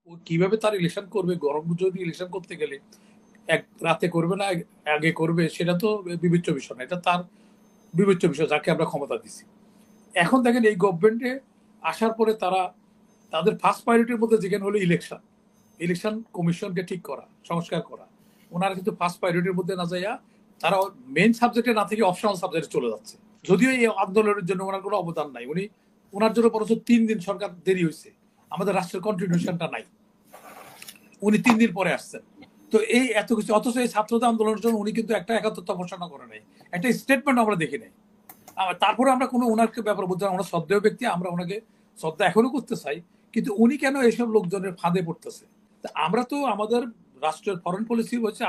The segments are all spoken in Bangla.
ও কিভাবে তার ইলেকশন করবে, গরম যদি ইলেকশন করতে গেলে এক রাতে করবে না আগে করবে, সেটা তো বিবেচ্য বিষয় না, এটা তার বিবেচ্য বিষয় যাকে আমরা ক্ষমতা দিছি। এখন দেখেন এই গভর্নমেন্টে আসার পরে তারা তাদের ফার্স্ট প্রায়োরিটির মধ্যে যেখানে হলো ইলেকশন, ইলেকশন কমিশনকে ঠিক করা, সংস্কার করা, ওনারা কিন্তু ফার্স্ট প্রায়োরিটির মধ্যে না যাইয়া তারা মেইন সাবজেক্টে না থেকে অপশনাল সাবজেক্টে চলে যাচ্ছে। যদিও এই আন্দোলনের জন্য ওনার কোনো অবদান নাই, ওনার জন্য বরঞ্চ 3 দিন সরকার দেরি হয়েছে, আমাদের রাষ্ট্রের কন্ট্রিবিউশনটা নাই, উনি 3 দিন পরে আসছেন। তো এই এত কিছু, অথচ এই ছাত্রদের আন্দোলনের জন্য উনি কিন্তু একটা একাত্মতা ঘোষণা করে নাই, একটা স্টেটমেন্ট আমরা দেখি নাই। তারপরে আমরা কোনো ওনার ব্যাপারে বলতে, আমরা শ্রদ্ধেয় ব্যক্তি, আমরা ওনাকে শ্রদ্ধা এখনো করতে চাই, কিন্তু উনি কেন এইসব লোকজনের ফাঁদে পড়তেছে? আমরা তো আমাদের রাষ্ট্রের ফরেন পলিসি হচ্ছে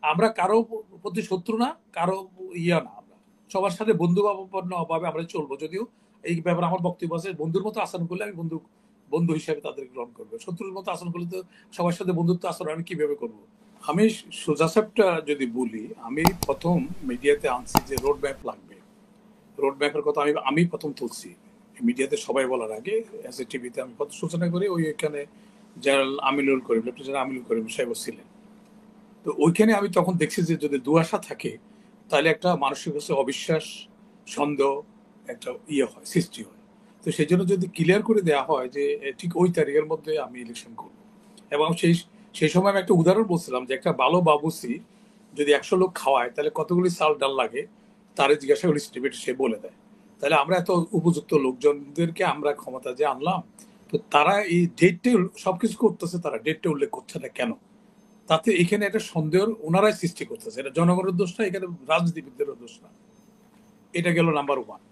আমরা কারো প্রতি শত্রু না, কারো ইয়া না, আমরা সবার সাথে বন্ধুভাবাপন্ন ভাবে আমরা চলবো। যদিও এই ব্যাপারে আমার বক্তব্য আছে, বন্ধুর মতো আচরণ করলে আমি বন্ধু হিসেবে তাদের গ্রহণ করবো, শত্রুর মতো আচরণ করলে তো সবার সাথে বন্ধুত্ব আচরণ আমি কিভাবে করবো? আমি সোজা সাপটা যদি বলি, আমি প্রথম মিডিয়াতে আনছি যে রোড ম্যাপ লাগবে। রোড ম্যাপের কথা আমি প্রথম তুলছি মিডিয়াতে, সবাই বলার আগে এস এ টিভিতে আমি কত সূচনা করি। ওইখানে জেনারেল আমিনুল করিম, লেফটেন্যান্ট আমিনুল করিম সাহেব ছিলেন। তো ওইখানে আমি তখন দেখছি যে যদি দুয়াশা থাকে তাহলে একটা মানুষের কাছে অবিশ্বাস, সন্দেহ একটা হয়, সৃষ্টি হয়। তো সেই জন্য যদি ক্লিয়ার করে দেওয়া হয় যে ঠিক ওই তারিখের মধ্যে আমি ইলেকশন করব, এবং সেই সময় আমি একটা উদাহরণ বলছিলাম যে একটা ভালো বাবুসি যদি 100 লোক খাওয়ায় তাহলে কতগুলি চাল ডাল লাগে, তারে জিজ্ঞাসা করি স্টিমেট, সে বলে দেয়। তাহলে আমরা এত উপযুক্ত লোকজনদেরকে আমরা ক্ষমতা যে আনলাম, তো তারা এই ডেটটা সবকিছু করতেছে, তারা ডেটটা উল্লেখ করছে না কেন? তাতে এখানে একটা সন্দেহ ওনারাই সৃষ্টি করতেছে। এটা জনগণের দোষ না, এখানে রাজনীতিবিদদেরও দোষ না। এটা গেল নাম্বার 1।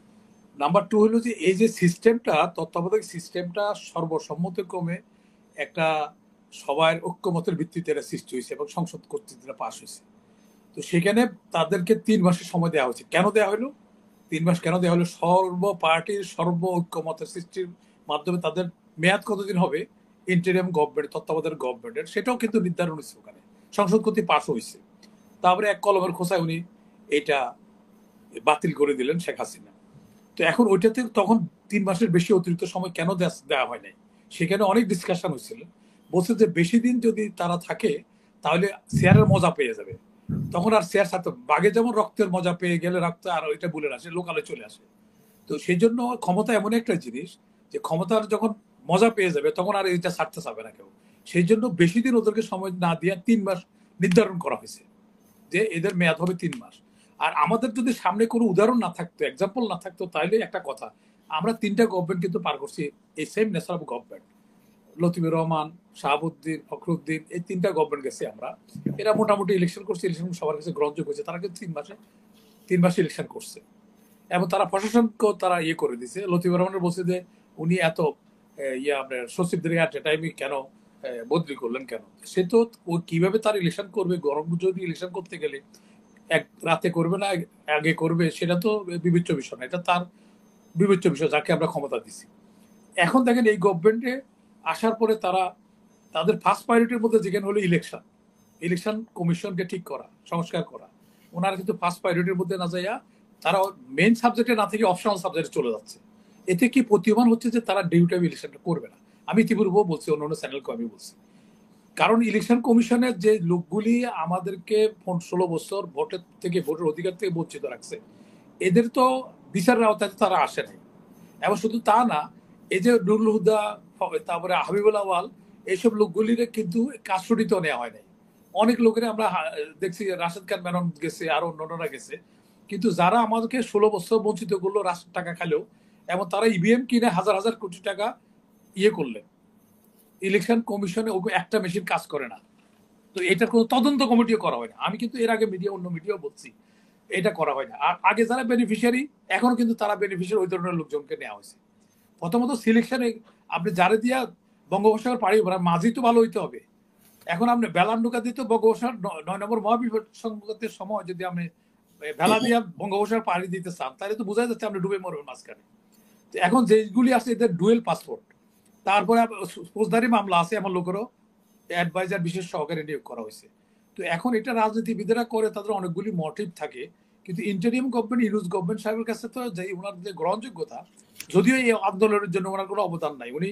নাম্বার 2 হলো যে এই যে সিস্টেমটা, তত্ত্বাবধায়ক সিস্টেমটা সর্বসম্মতক্রমে একটা সবার ঐক্যমতের ভিত্তিতে এটা সৃষ্টি হয়েছে এবং সংসদ কর্তৃক পাস হয়েছে। তো সেখানে তাদেরকে 3 মাসের সময় দেওয়া হয়েছে। কেন দেওয়া হলো 3 মাস? কেন দেওয়া হলো? সর্ব পার্টির সর্ব ঐক্যমতের সৃষ্টির মাধ্যমে তাদের মেয়াদ কতদিন হবে, ইন্টারিয়াম গভর্নমেন্ট, তত্ত্বাবধায়ক গভর্নমেন্টের, সেটাও কিন্তু নির্ধারণ হয়েছে ওখানে, সংসদ কর্তৃক পাস হয়েছে। তারপরে এক কলমের খোঁচায় উনি এটা বাতিল করে দিলেন শেখ হাসিনা। তো এখন ওইটাতে তখন 3 মাসের বেশি অতিরিক্ত সময় কেন দেওয়া হয় নাই, সেখানে অনেক ডিসকাশন হয়েছিল। বলছে যে বেশি দিন যদি তারা থাকে তাহলে শেয়ারের মজা পেয়ে যাবে, তখন আর শেয়ার ছাড়তে, বাঘে যেমন রক্তের মজা পেয়ে গেলে রক্ত আর ওইটা ভুলে আসে, লোকালে চলে আসে। তো সেই জন্য ক্ষমতা এমন একটা জিনিস যে ক্ষমতার যখন মজা পেয়ে যাবে তখন আর এইটা ছাড়তে চাবে না কেউ। সেই জন্য বেশি দিন ওদেরকে সময় না দিয়ে 3 মাস নির্ধারণ করা হয়েছে যে এদের মেয়াদ হবে 3 মাস। আর আমাদের যদি সামনে কোনো উদাহরণ না থাকতো, এক্সাম্পল না থাকতো, তাহলে একটা কথা, আমরা 3টা গভর্নমেন্ট কিন্তু পার করছি, এই same nature of government, Latifur Rahman, Shahabuddin, Fakhruddin, এই 3টা গভর্নমেন্ট গেছে আমরা। এরা মোটামুটি ইলেকশন করছে, ইলেকশন সবার কাছে গ্রহণযোগ্য হয়েছে, তারা কিন্তু 3 মাসে ইলেকশন করছে এবং তারা প্রশাসনকেও তারা করে দিছে। লতিফুর রহমানের বলছে যে উনি এত আপনার সচিবদের টাইমে কেন বদলি করলেন কেন? সে তো ও কিভাবে তার ইলেকশন করবে, গরম যদি ইলেকশন করতে গেলে এক রাতে করবে না আগে করবে, সেটা তো বিবেচ্য বিষয় না, এটা তার বিবেচ্য বিষয় যাকে আমরা ক্ষমতা দিছি। এখন দেখেন এই গভর্নমেন্টে আসার পরে তারা তাদের ফার্স্ট প্রায়োরিটির মধ্যে যেখানে হলো ইলেকশন, ইলেকশন কমিশনকে ঠিক করা, সংস্কার করা, ওনারা কিন্তু ফার্স্ট প্রায়োরিটির মধ্যে না যাইয়া তারা মেইন সাবজেক্টে না থেকে অপশনাল সাবজেক্টে চলে যাচ্ছে। এতে কি প্রতীয়মান হচ্ছে যে তারা ডে টাইম ইলেকশনটা করবে না। আমি ইতিপূর্বেও বলছি, অন্য চ্যানেলকে আমি বলছি, কারণ ইলেকশন কমিশনের যে লোকগুলি আমাদেরকে 16 বছর ভোটের অধিকার থেকে বঞ্চিত রাখছে, এদের তো বিচারের আওতায় তারা আসে নাই। এবং শুধু তা না, এই যে নুরুল হুদা, তারপরে হাবিবুল আওয়াল, এইসব লোকগুলির কিন্তু কাস্টডিতেও নেওয়া হয় নাই। অনেক লোকের আমরা দেখছি, রাশেদ খান মেনন গেছে, আরো অন্যরা গেছে, কিন্তু যারা আমাদেরকে 16 বছর বঞ্চিত করলো রাষ্ট্রের টাকা খালেও, এবং তারা ইভিএম কিনে হাজার হাজার কোটি টাকা করলেন, ইলেকশন কমিশনে একটা মেশিন কাজ করে না। তো এটার কোনো তদন্ত কমিটিও করা হয় না। আমি কিন্তু এর আগে অন্য মিডিয়াও বলছি, এটা করা হয় না। আর আগে যারা বেনিফিশিয়ারি, এখনো কিন্তু তারা বেনিফিশিয়ারি ওই ধরনের লোকজনকে নেওয়া হয়েছে। প্রথমত সিলেকশনে আপনি যারে দিয়া বঙ্গোপসাগর পাড়ি মাঝি তো ভালো হইতে হবে। এখন আপনি বেলান্ডুকা দিতে বঙ্গোপসাগর 9 নম্বর মহাবিপদ সংকটের সময় যদি আপনি ভেলা দিয়া বঙ্গোপসাগর পাড়ি দিতে চান, তাহলে তো বোঝা যাচ্ছে আপনি ডুবে মরবেন মাঝখানে। এখন যেগুলি আছে এদের ডুয়েল পাসপোর্ট, তারপরে ফৌজদারি মামলা আছে এমন লোকেরও অ্যাডভাইজার বিশেষ সহকারে নিয়োগ করা হয়েছে। তো এখন এটা রাজনীতিবিদেরা করে, তাদের অনেকগুলি মোটিভ থাকে, কিন্তু ইন্টারিয়াম গভর্নমেন্ট, ইউনুস গভর্নমেন্ট সাহেবের কাছে তো যে ওনার যে গ্রহণযোগ্যতা, যদিও এই আন্দোলনের জন্য ওনার কোনো অবদান নাই, উনি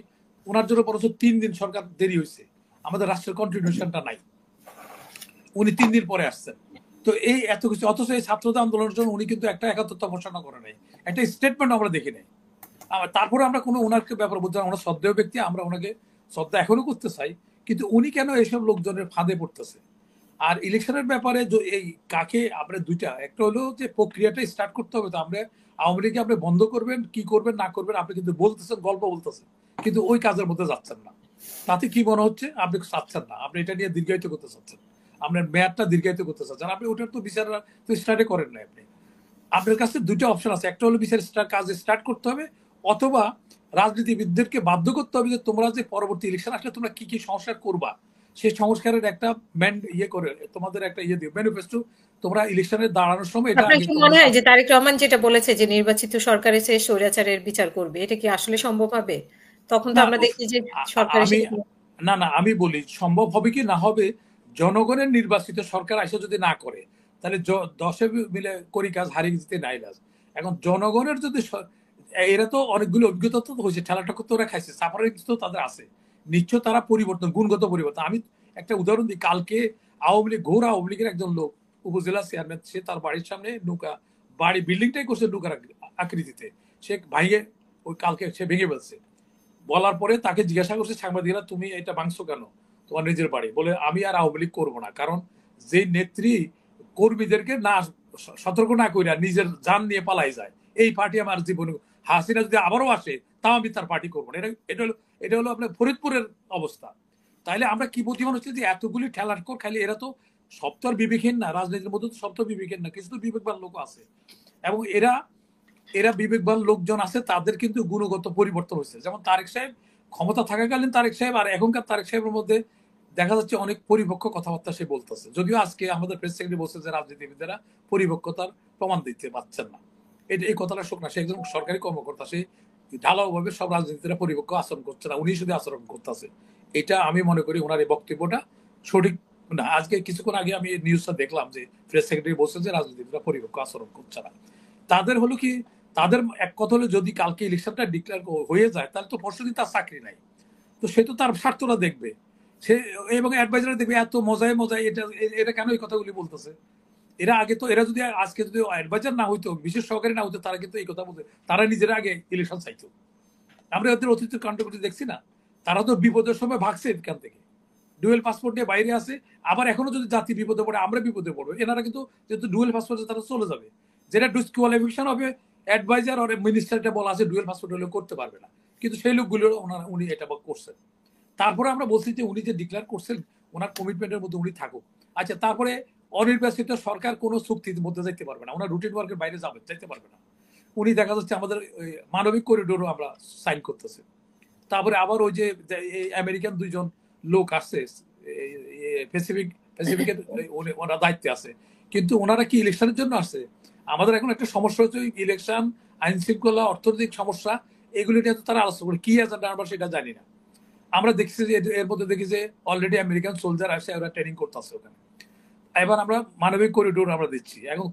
ওনার জন্য বরঞ্চ 3 দিন সরকার দেরি হয়েছে, আমাদের রাষ্ট্রের কন্টিনিউশনটা নাই, উনি 3 দিন পরে আসছেন। তো এই এত কিছু, অথচ এই ছাত্রদের আন্দোলনের জন্য উনি কিন্তু একটা একাত্মতা ঘোষণা করে নাই, একটা স্টেটমেন্ট আমরা দেখি নাই। তারপরে আমরা কোনো ওনাকে ব্যাপার বলতে ওনার শ্রদ্ধেয় ব্যক্তি, আমরা ওনাকে শ্রদ্ধা এখনো করতে চাই, কিন্তু উনি কেন এইসব লোকজনের ফাঁদে পড়তেছে? আর ইলেকশনের ব্যাপারে এই কাকে আমরা দুইটা, একটা হলো যে প্রক্রিয়াটা স্টার্ট করতে হবে। তো আমরা আওয়ামী লীগকে আপনি বন্ধ করবেন, কি করবেন না করবেন আপনি কিন্তু বলতেছেন, গল্প বলতেছেন, কিন্তু ওই কাজের মধ্যে যাচ্ছেন না। তাতে কি মনে হচ্ছে? আপনি চাচ্ছেন না, আপনি এটা নিয়ে দীর্ঘায়িত করতে চাচ্ছেন, আপনার মেয়াদটা দীর্ঘায়িত করতে চাচ্ছেন, আপনি ওটার তো বিচার তো স্টার্টে করেন না। আপনি, আপনার কাছে দুইটা অপশন আছে, একটা হলো বিচার কাজ স্টার্ট করতে হবে, অথবা রাজনীতিবিদদেরকে বাধ্য করতে হবে যে তোমরা যে পরবর্তী ইলেকশন আসলে তোমরা কি কি সংস্কার করবা, সেই সংস্কারের একটা করে তোমাদের একটা দিও, ম্যানিফেস্টো, তোমরা ইলেকশনে দাঁড়ানোর সময় এটা আপনার কি মনে হয় যে তারেক রহমান যেটা বলেছে যে নির্বাচিত সরকার এসে স্বৈরাচারের বিচার করবে, এটা কি আসলে সম্ভব হবে? তখন তো না আমরা দেখি যে সরকার এসে আমি আমি বলি সম্ভব হবে কি না হবে, জনগণের নির্বাচিত সরকার এসে যদি না করে, তাহলে 10 মিলে করি কাজ হারিয়ে দিতে নাইলাজ। এখন জনগণের যদি এরা তো অনেকগুলো অভিজ্ঞতা তো হয়েছে, ঠেলাটা করতে ওরা খাইছে, সাফারিং তো তাদের আছে, নিশ্চয় তারা পরিবর্তন, গুণগত পরিবর্তন। আমি একটা উদাহরণ দিই, কালকে আওয়ামী লীগ, ঘোর আওয়ামী লীগের একজন লোক, উপজেলা চেয়ারম্যান, সে তার বাড়ির সামনে নৌকা, বাড়ি বিল্ডিংটাই করছে নৌকার আকৃতিতে, সে ভাইয়ে ওই কালকে সে ভেঙে ফেলছে। বলার পরে তাকে জিজ্ঞাসা করছে সাংবাদিকরা, তুমি এটা ভাঙছো কেন, তোমার নিজের বাড়ি? বলে আমি আর আওয়ামী লীগ করবো না, কারণ যে নেত্রী কর্মীদেরকে না সতর্ক না কইরা নিজের জান নিয়ে পালাই যায়, এই পার্টি আমার জীবনে, হাসিনা যদি আবারও আসে তাও আমি তার পার্টি করবো না। এটা হলো আপনার ফরিদপুরের অবস্থা। তাইলে আমরা কি বুদ্ধিমান হচ্ছে যে এতগুলি ঠেলাঠকর খালি, এরা তো সব তো আর বিবেকহীন না, রাজনীতির মধ্যে তো সব তো বিবেকহীন না, কিছু তো বিবেকবান লোক আছে, এবং এরা বিবেকবান লোকজন আছে, তাদের কিন্তু গুণগত পরিবর্তন হয়েছে। যেমন তারেক সাহেব ক্ষমতা থাকাকালীন তারেক সাহেব আর এখনকার তারেক সাহেবের মধ্যে দেখা যাচ্ছে অনেক পরিপক্ক কথাবার্তা সে বলতেছে, যদিও আজকে আমাদের প্রেস সেক্রেটারি বলছে যে রাজনীতিবিদেরা পরিপক্কতার প্রমাণ দিতে পারছেন না। এই কথাটা শোক না, সে একজন সরকারি কর্মকর্তা, সে ঢালাও ভাবে সব রাজনীতিরা পরিপক্ক আচরণ করছে না, উনি শুধু আচরণ করতেছে। এটা আমি মনে করি ওনার এই বক্তব্যটা সঠিক না। আজকে কিছুক্ষণ আগে আমি নিউজটা দেখলাম যে প্রেস সেক্রেটারি বলছে যে রাজনীতিবিদরা পরিপক্ক আচরণ করছে না। তাদের হলো কি, তাদের এক কথা হলো যদি কালকে ইলেকশনটা ডিক্লেয়ার হয়ে যায় তাহলে তো পরশুদিন তার চাকরি নাই, তো সে তো তার স্বার্থটা দেখবে, সে এবং অ্যাডভাইজার দেখবে এত মজায় মজায় এটা কেন এই কথাগুলি বলতেছে। এরা আগে তো, এরা যদি আজকে যদি অ্যাডভাইজার না হইতো, বিশেষ সহকারী না হইতো, তারা কিন্তু এই কথা বলতে, তারা নিজেরা আগে ইলেকশন চাইতো। আমরা ওদের অতীতের কাণ্ডকৃতি দেখছি না, তারা তো বিপদের সময় ভাগছে এখান থেকে, ডুয়েল পাসপোর্ট নিয়ে বাইরে আছে, আবার এখনো যদি জাতি বিপদে পড়ে আমরা বিপদে পড়বো, এনারা কিন্তু যেহেতু ডুয়েল পাসপোর্টে তারা চলে যাবে, যেটা ডিসকোয়ালিফিকেশন হবে, অ্যাডভাইজার আর মিনিস্টারটা বলা আছে ডুয়েল পাসপোর্ট হলে করতে পারবে না, কিন্তু সেই লোকগুলো উনি এটা করছেন। তারপরে আমরা বলছি যে উনি যে ডিক্লেয়ার করছেন ওনার কমিটমেন্টের মধ্যে উনি থাকুক। আচ্ছা, তারপরে অনির্বাচিত সরকার কোনো চুক্তির মধ্যে যেতে পারবে না, ওনার রুটিন ওয়ার্কের বাইরে যেতে পারবে না। উনি দেখা যাচ্ছে আমাদের মানবিক করিডোরও আমরা সাইন করতেছে। তারপরে আবার ওই যে আমেরিকান দুইজন লোক আসছে প্যাসিফিকের, ওনারা দায়িত্বে আছে, কিন্তু ওনারা কি ইলেকশনের জন্য আসছে? আমাদের এখন একটা সমস্যা হচ্ছে ইলেকশন, আইন শৃঙ্খলা, অর্থনৈতিক সমস্যা, এগুলি নিয়ে তারা আলোচনা করে, কি এজেন্ডা আমরা সেটা জানি না। আমরা দেখছি যে এর মধ্যে দেখি যে অলরেডি আমেরিকান সোলজার আসে, ওরা ট্রেনিং করতেছে ওখানে। এবার আমরা মানবিক করিডোর আমরা দিচ্ছি, এখন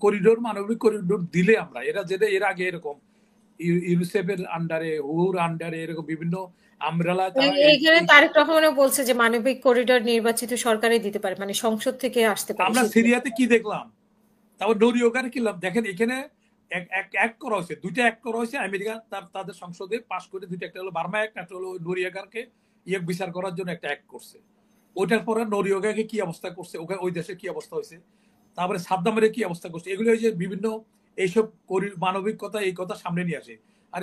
মানবিক করিডোর দিলে আমরা, এরা যেটা এর আগে এরকম ইউনিসেফের আন্ডারে, হুর আন্ডারে, এরকম বিভিন্ন আমব্রেলা, এইখানে তারেক রহমানও বলছে যে মানবিক করিডোর নির্বাচিত সরকারই দিতে পারে, মানে সংসদ থেকে আসতে পারে। আমরা সিরিয়াতে কি দেখলাম, তারপর নরিওকারে কি দেখেন, এখানে এক করা হয়েছে, দুইটা এক করা হয়েছে, আমেরিকা তাদের সংসদে পাশ করে দুইটা, একটা হলো বার্মা একটা হলো নরিয়াগারকে বিচার করার জন্য একটা অ্যাক্ট করছে। ওইটার পরে নরিওগাকে কি অবস্থা করছে, ওখানে ওই দেশে কি অবস্থা হয়েছে, তারপরে সাদ্দামের কি অবস্থা করছে, এগুলো যে বিভিন্ন এইসব মানবিকতা, এই কথা সামনে নিয়ে আসে। আর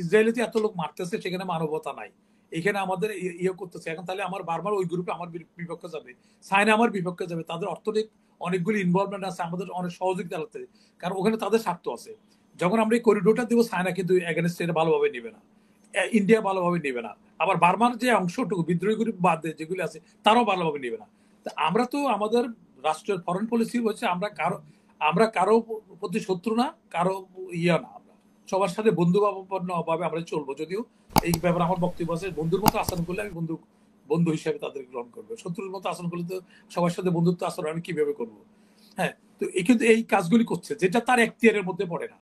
ইসরায়েলিতে এত লোক মারতেছে, সেখানে মানবতা নাই, এখানে আমাদের করতেছে। এখন তাহলে আমার বারবার ওই গ্রুপে আমার বিপক্ষে যাবে, চায়না আমার বিপক্ষে যাবে, তাদের অর্থনৈতিক অনেকগুলি ইনভলভমেন্ট আছে, আমাদের অনেক সহযোগিতা লাগতে, কারণ ওখানে তাদের স্বার্থ আছে। যখন আমরা এই করিডোরটা দেবো, চায়না কিন্তু এগেনস্ট এটা ভালোভাবে নেবে না, ইন্ডিয়া ভালোভাবে নেবে না, আবার বার্মার যে অংশটুকু বিদ্রোহী গ্রুপ বাদ দিয়ে যেগুলি আছে তারাও ভালোভাবে নেবে না। আমরা তো আমাদের রাষ্ট্রের ফরেন পলিসি হচ্ছে আমরা কারো প্রতি শত্রু না, কারো না, আমরা সবার সাথে বন্ধুভাবে আমরা চলবো। যদিও এই ব্যাপারে আমার বক্তব্য আছে, বন্ধুর মতো আচরণ করলে আমি বন্ধু হিসেবে তাদের গ্রহণ করবো, শত্রুর মতো আচরণ করলে তো সবার সাথে বন্ধুত্ব আচরণ আমি কিভাবে করবো? হ্যাঁ, তো কিন্তু এই কাজগুলি করছে যেটা তার এখতিয়ারের মধ্যে পড়ে না।